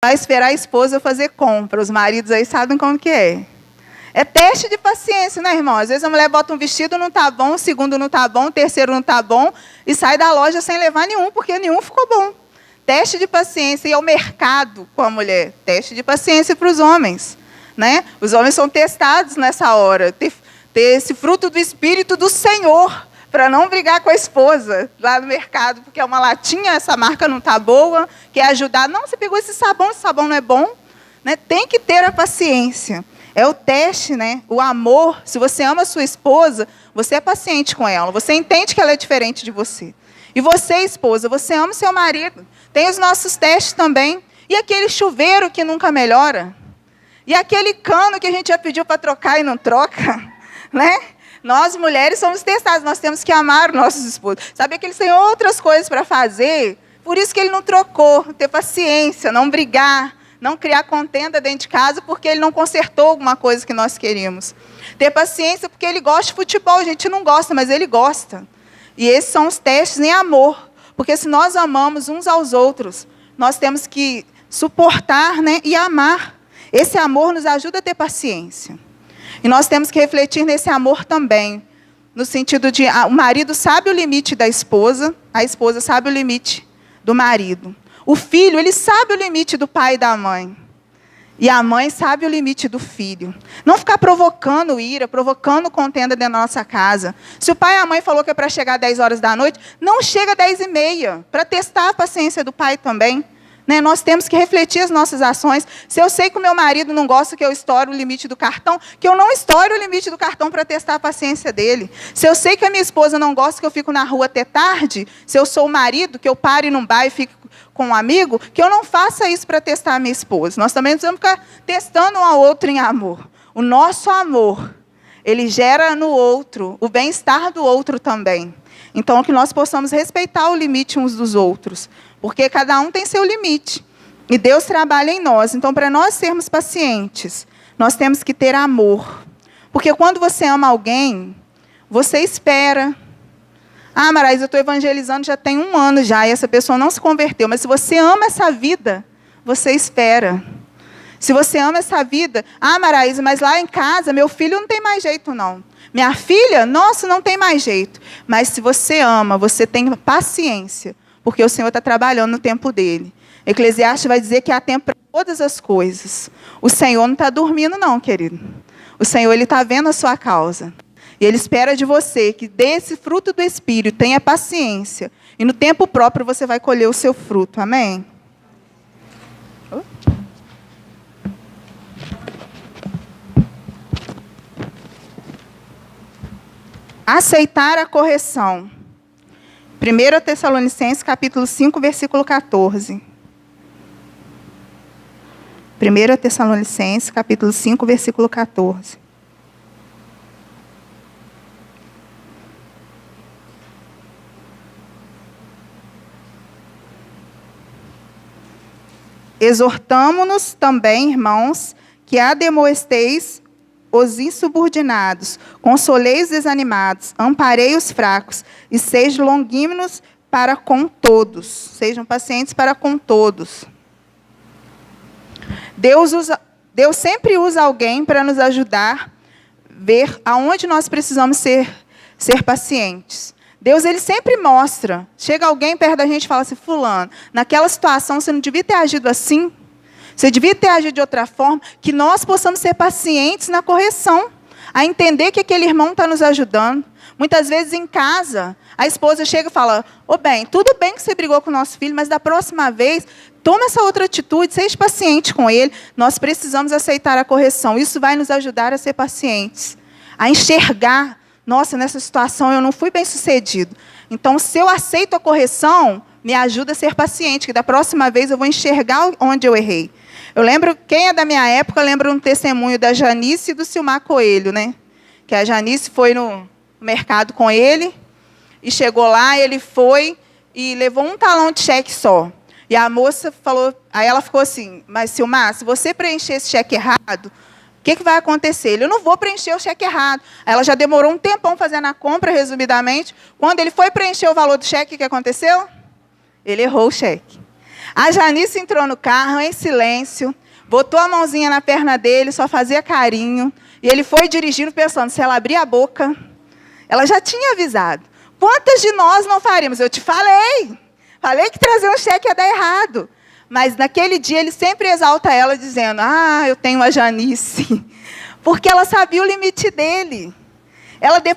vai esperar a esposa fazer compra. Os maridos aí sabem como que é. É teste de paciência, né, irmão? Às vezes a mulher bota um vestido, não tá bom, o segundo não tá bom, o terceiro não tá bom, e sai da loja sem levar nenhum, porque nenhum ficou bom. Teste de paciência. E ao mercado com a mulher. Teste de paciência para os homens, né? Os homens são testados nessa hora. Ter esse fruto do Espírito do Senhor, para não brigar com a esposa lá no mercado, porque é uma latinha, essa marca não está boa, quer ajudar. Não, você pegou esse sabão não é bom. Né? Tem que ter a paciência. É o teste, né? O amor. Se você ama a sua esposa, você é paciente com ela. Você entende que ela é diferente de você. E você, esposa, você ama o seu marido. Tem os nossos testes também. E aquele chuveiro que nunca melhora? E aquele cano que a gente já pediu para trocar e não troca? Né? Nós, mulheres, somos testadas. Nós temos que amar os nossos esposos. Saber que eles têm outras coisas para fazer. Por isso que ele não trocou. Ter paciência, não brigar. Não criar contenda dentro de casa porque ele não consertou alguma coisa que nós queríamos. Ter paciência porque ele gosta de futebol. A gente não gosta, mas ele gosta. E esses são os testes em amor. Porque se nós amamos uns aos outros, nós temos que suportar, né, e amar. Esse amor nos ajuda a ter paciência. E nós temos que refletir nesse amor também. No sentido de, o marido sabe o limite da esposa, a esposa sabe o limite do marido. O filho, ele sabe o limite do pai e da mãe. E a mãe sabe o limite do filho. Não ficar provocando ira, provocando contenda dentro da nossa casa. Se o pai e a mãe falou que é para chegar 10 horas da noite, não chega às 10h30, para testar a paciência do pai também. Né? Nós temos que refletir as nossas ações. Se eu sei que o meu marido não gosta que eu estoure o limite do cartão, que eu não estoure o limite do cartão para testar a paciência dele. Se eu sei que a minha esposa não gosta que eu fico na rua até tarde, se eu sou o marido, que eu pare num bar e fique com um amigo, que eu não faça isso para testar a minha esposa. Nós também precisamos ficar testando um ao outro em amor. O nosso amor, ele gera no outro o bem-estar do outro também. Então, que nós possamos respeitar o limite uns dos outros, porque cada um tem seu limite. E Deus trabalha em nós. Então, para nós sermos pacientes, nós temos que ter amor. Porque quando você ama alguém, você espera. Ah, Marais, eu estou evangelizando já tem 1 ano já, e essa pessoa não se converteu. Mas se você ama essa vida, você espera. Se você ama essa vida, ah, Marais, mas lá em casa, meu filho não tem mais jeito, não. Minha filha, nossa, não tem mais jeito. Mas se você ama, você tem paciência, porque o Senhor está trabalhando no tempo dele. Eclesiastes vai dizer que há tempo para todas as coisas. O Senhor não está dormindo, não, querido. O Senhor, ele está vendo a sua causa. E ele espera de você que dê esse fruto do Espírito, tenha paciência. E no tempo próprio você vai colher o seu fruto. Amém? Aceitar a correção. 1 Tessalonicenses, capítulo 5, versículo 14. 1 Tessalonicenses, capítulo 5, versículo 14. Exortamo-nos também, irmãos, que ademoesteis os insubordinados, consolei os desanimados, amparei os fracos, e sejam longínquos para com todos. Sejam pacientes para com todos. Deus sempre usa alguém para nos ajudar a ver aonde nós precisamos ser pacientes. Deus, ele sempre mostra. Chega alguém perto da gente e fala assim, fulano, naquela situação você não devia ter agido assim. Você devia ter agido de outra forma. Que nós possamos ser pacientes na correção. A entender que aquele irmão está nos ajudando. Muitas vezes em casa, a esposa chega e fala, ô bem, tudo bem que você brigou com o nosso filho, mas da próxima vez, tome essa outra atitude, seja paciente com ele. Nós precisamos aceitar a correção. Isso vai nos ajudar a ser pacientes. A enxergar, nossa, nessa situação eu não fui bem sucedido. Então, se eu aceito a correção, me ajuda a ser paciente, que da próxima vez eu vou enxergar onde eu errei. Eu lembro, quem é da minha época, lembra um testemunho da Janice e do Silmar Coelho, né? Que a Janice foi no mercado com ele, e chegou lá, ele foi e levou um talão de cheque só. E a moça falou, aí ela ficou assim, mas Silmar, se você preencher esse cheque errado, o que vai acontecer? Ele, eu não vou preencher o cheque errado. Aí ela já demorou um tempão fazendo a compra, resumidamente. Quando ele foi preencher o valor do cheque, o que aconteceu? Ele errou o cheque. A Janice entrou no carro em silêncio, botou a mãozinha na perna dele, só fazia carinho. E ele foi dirigindo pensando, se ela abrir a boca, ela já tinha avisado. Quantas de nós não faríamos? Eu te falei. Falei que trazer um cheque ia dar errado. Mas naquele dia ele sempre exalta ela dizendo, eu tenho a Janice. Porque ela sabia o limite dele.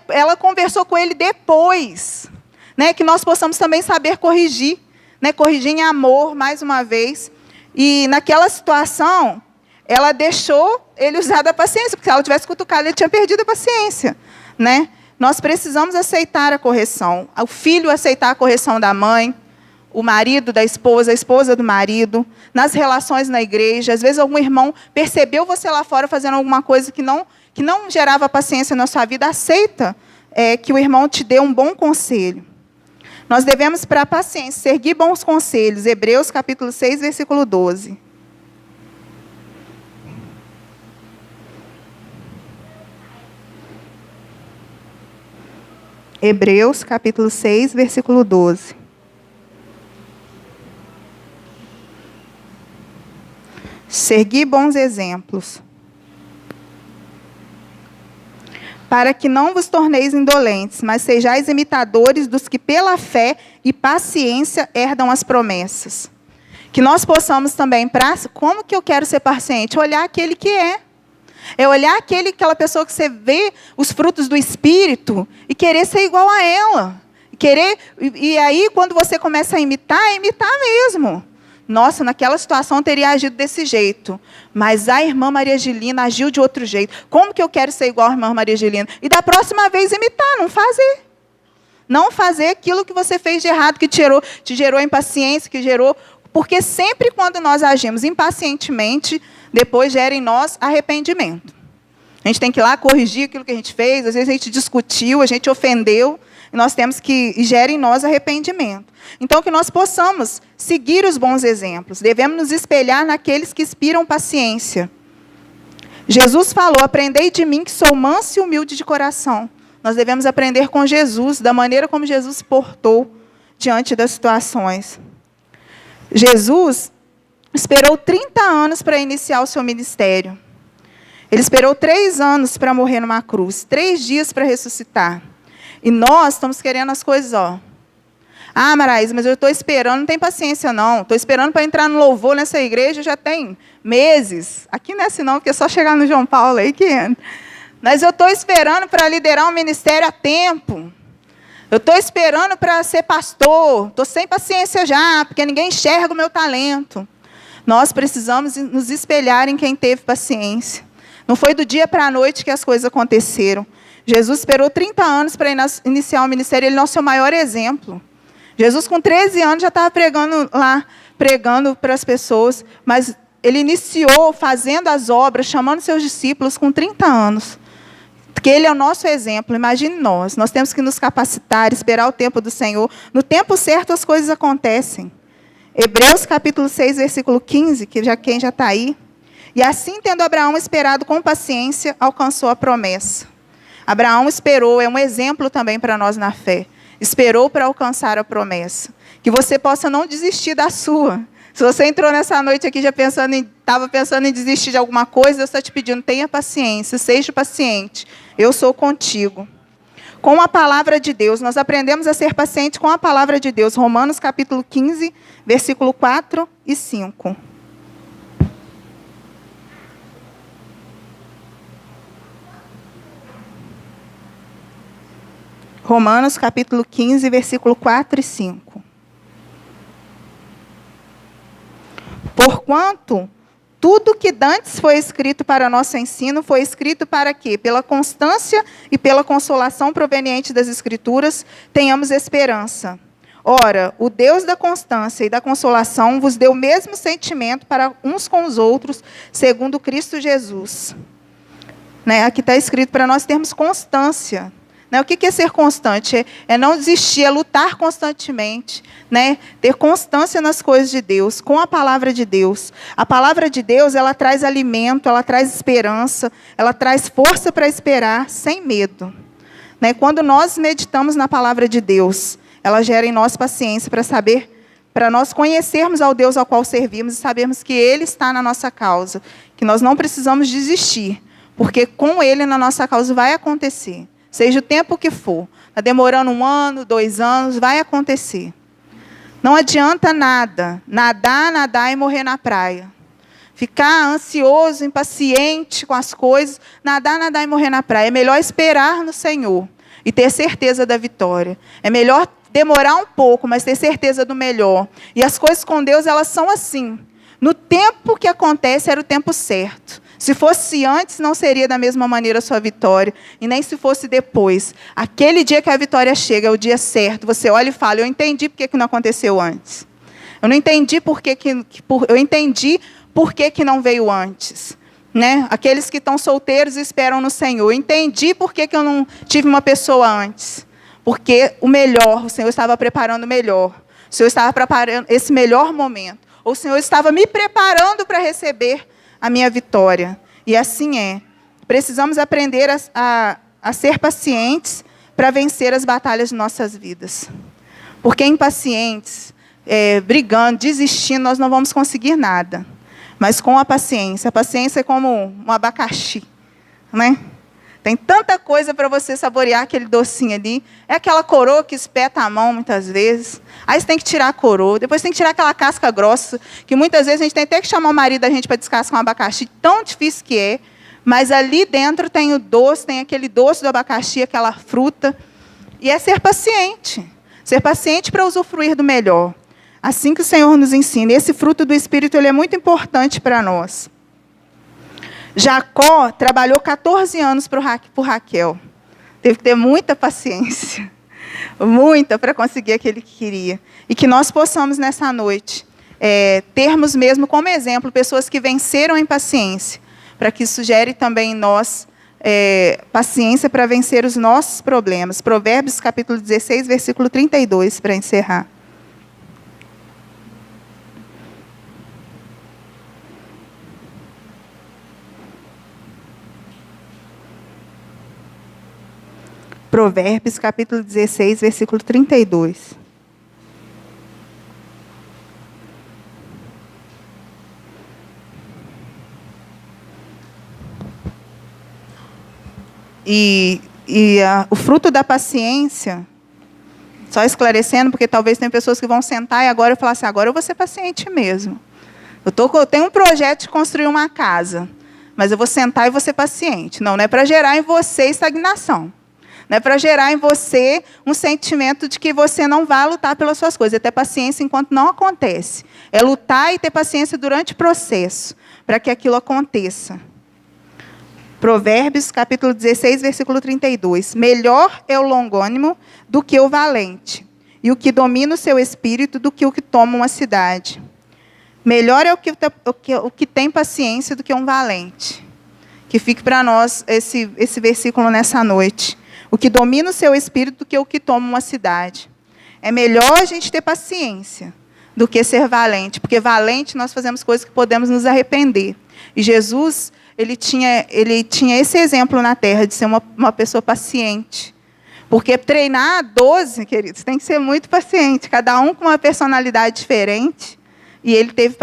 Ela conversou com ele depois. Né, que nós possamos também saber corrigir. Né, corrigir em amor, mais uma vez. E naquela situação, ela deixou ele usar da paciência. Porque se ela tivesse cutucado, ele tinha perdido a paciência. Né? Nós precisamos aceitar a correção. O filho aceitar a correção da mãe. O marido da esposa, a esposa do marido, nas relações na igreja. Às vezes algum irmão percebeu você lá fora fazendo alguma coisa que não gerava paciência na sua vida. Aceita que o irmão te dê um bom conselho. Nós devemos, para a paciência, seguir bons conselhos. Hebreus capítulo 6, versículo 12. Hebreus capítulo 6, versículo 12. Segui bons exemplos, para que não vos torneis indolentes, mas sejais imitadores dos que pela fé e paciência herdam as promessas. Que nós possamos também, como que eu quero ser paciente? Olhar aquele que é. É olhar aquela pessoa que você vê os frutos do Espírito e querer ser igual a ela. E aí, quando você começa a imitar mesmo. Nossa, naquela situação eu teria agido desse jeito. Mas a irmã Maria Gilina agiu de outro jeito. Como que eu quero ser igual à irmã Maria Gilina? E da próxima vez imitar, não fazer. Não fazer aquilo que você fez de errado, que te gerou impaciência, Porque sempre quando nós agimos impacientemente, depois gera em nós arrependimento. A gente tem que ir lá corrigir aquilo que a gente fez, às vezes a gente discutiu, a gente ofendeu, e nós temos que gera em nós arrependimento. Então, que nós possamos seguir os bons exemplos. Devemos nos espelhar naqueles que inspiram paciência. Jesus falou, aprendei de mim que sou manso e humilde de coração. Nós devemos aprender com Jesus, da maneira como Jesus se portou diante das situações. Jesus esperou 30 anos para iniciar o seu ministério. Ele esperou 3 anos para morrer numa cruz, 3 dias para ressuscitar. E nós estamos querendo as coisas, Maraísa, mas eu estou esperando, não tem paciência não. Estou esperando para entrar no louvor nessa igreja, já tem meses. Aqui não é assim não, porque é só chegar no João Paulo aí que entra. Mas eu estou esperando para liderar um ministério a tempo. Eu estou esperando para ser pastor. Estou sem paciência já, porque ninguém enxerga o meu talento. Nós precisamos nos espelhar em quem teve paciência. Não foi do dia para a noite que as coisas aconteceram. Jesus esperou 30 anos para iniciar o ministério. Ele é o nosso maior exemplo. Jesus, com 13 anos, já estava pregando para as pessoas. Mas ele iniciou fazendo as obras, chamando seus discípulos com 30 anos. Porque ele é o nosso exemplo. Imagine nós. Nós temos que nos capacitar, esperar o tempo do Senhor. No tempo certo, as coisas acontecem. Hebreus capítulo 6, versículo 15, quem já está aí. E assim, tendo Abraão esperado com paciência, alcançou a promessa. Abraão esperou, é um exemplo também para nós na fé. Esperou para alcançar a promessa. Que você possa não desistir da sua. Se você entrou nessa noite aqui já estava pensando em desistir de alguma coisa, Deus está te pedindo, tenha paciência, seja paciente. Eu sou contigo. Com a palavra de Deus, nós aprendemos a ser paciente com a palavra de Deus. Romanos capítulo 15, versículo 4 e 5. Romanos capítulo 15, versículo 4 e 5. Porquanto tudo que dantes foi escrito para nosso ensino, foi escrito para que, pela constância e pela consolação proveniente das Escrituras, tenhamos esperança. Ora, o Deus da constância e da consolação vos deu o mesmo sentimento para uns com os outros, segundo Cristo Jesus. Aqui está escrito para nós termos constância. O que é ser constante? É não desistir, é lutar constantemente. Ter constância nas coisas de Deus, com a palavra de Deus. A palavra de Deus, ela traz alimento, ela traz esperança, ela traz força para esperar, sem medo. Quando nós meditamos na palavra de Deus, ela gera em nós paciência para para nós conhecermos ao Deus ao qual servimos e sabermos que Ele está na nossa causa, que nós não precisamos desistir, porque com Ele na nossa causa vai acontecer, seja o tempo que for. Está demorando 1 ano, 2 anos, vai acontecer. Não adianta nada, nadar e morrer na praia. Ficar ansioso, impaciente com as coisas, nadar e morrer na praia. É melhor esperar no Senhor e ter certeza da vitória. É melhor demorar um pouco, mas ter certeza do melhor. E as coisas com Deus, elas são assim. No tempo que acontece, era o tempo certo. Se fosse antes, não seria da mesma maneira a sua vitória. E nem se fosse depois. Aquele dia que a vitória chega, é o dia certo. Você olha e fala, eu entendi por que não aconteceu antes. Eu não entendi eu entendi por que não veio antes. Né? Aqueles que estão solteiros e esperam no Senhor. Eu entendi por que eu não tive uma pessoa antes. Porque o melhor, o Senhor estava preparando o melhor. O Senhor estava preparando esse melhor momento. Ou o Senhor estava me preparando para receber a minha vitória. E assim é. Precisamos aprender a ser pacientes para vencer as batalhas de nossas vidas. Porque impacientes, brigando, desistindo, nós não vamos conseguir nada. Mas com a paciência é como um abacaxi, né? Tem tanta coisa para você saborear aquele docinho ali. É aquela coroa que espeta a mão muitas vezes. Aí você tem que tirar a coroa. Depois tem que tirar aquela casca grossa, que muitas vezes a gente tem até que chamar o marido da gente para descascar um abacaxi, tão difícil que é. Mas ali dentro tem o doce, tem aquele doce do abacaxi, aquela fruta. E é ser paciente. Ser paciente para usufruir do melhor. Assim que o Senhor nos ensina. Esse fruto do Espírito ele é muito importante para nós. Jacó trabalhou 14 anos por Raquel. Teve que ter muita paciência. Muita para conseguir aquilo que queria. E que nós possamos, nessa noite, termos mesmo como exemplo pessoas que venceram a impaciência. Para que isso gere também em nós paciência para vencer os nossos problemas. Provérbios, capítulo 16, versículo 32, para encerrar. Provérbios, capítulo 16, versículo 32. O fruto da paciência, só esclarecendo, porque talvez tem pessoas que vão sentar e agora falar assim, agora eu vou ser paciente mesmo. Eu tenho um projeto de construir uma casa, mas eu vou sentar e vou ser paciente. Não é para gerar em você estagnação. Não é para gerar em você um sentimento de que você não vai lutar pelas suas coisas. É ter paciência enquanto não acontece. É lutar e ter paciência durante o processo, para que aquilo aconteça. Provérbios, capítulo 16, versículo 32. Melhor é o longânimo do que o valente, e o que domina o seu espírito do que o que toma uma cidade. Melhor é o que tem paciência do que um valente. Que fique para nós esse versículo nessa noite. O que domina o seu espírito do que o que toma uma cidade. É melhor a gente ter paciência do que ser valente. Porque valente nós fazemos coisas que podemos nos arrepender. E Jesus, ele tinha esse exemplo na terra de ser uma pessoa paciente. Porque treinar 12, queridos, tem que ser muito paciente. Cada um com uma personalidade diferente. E ele teve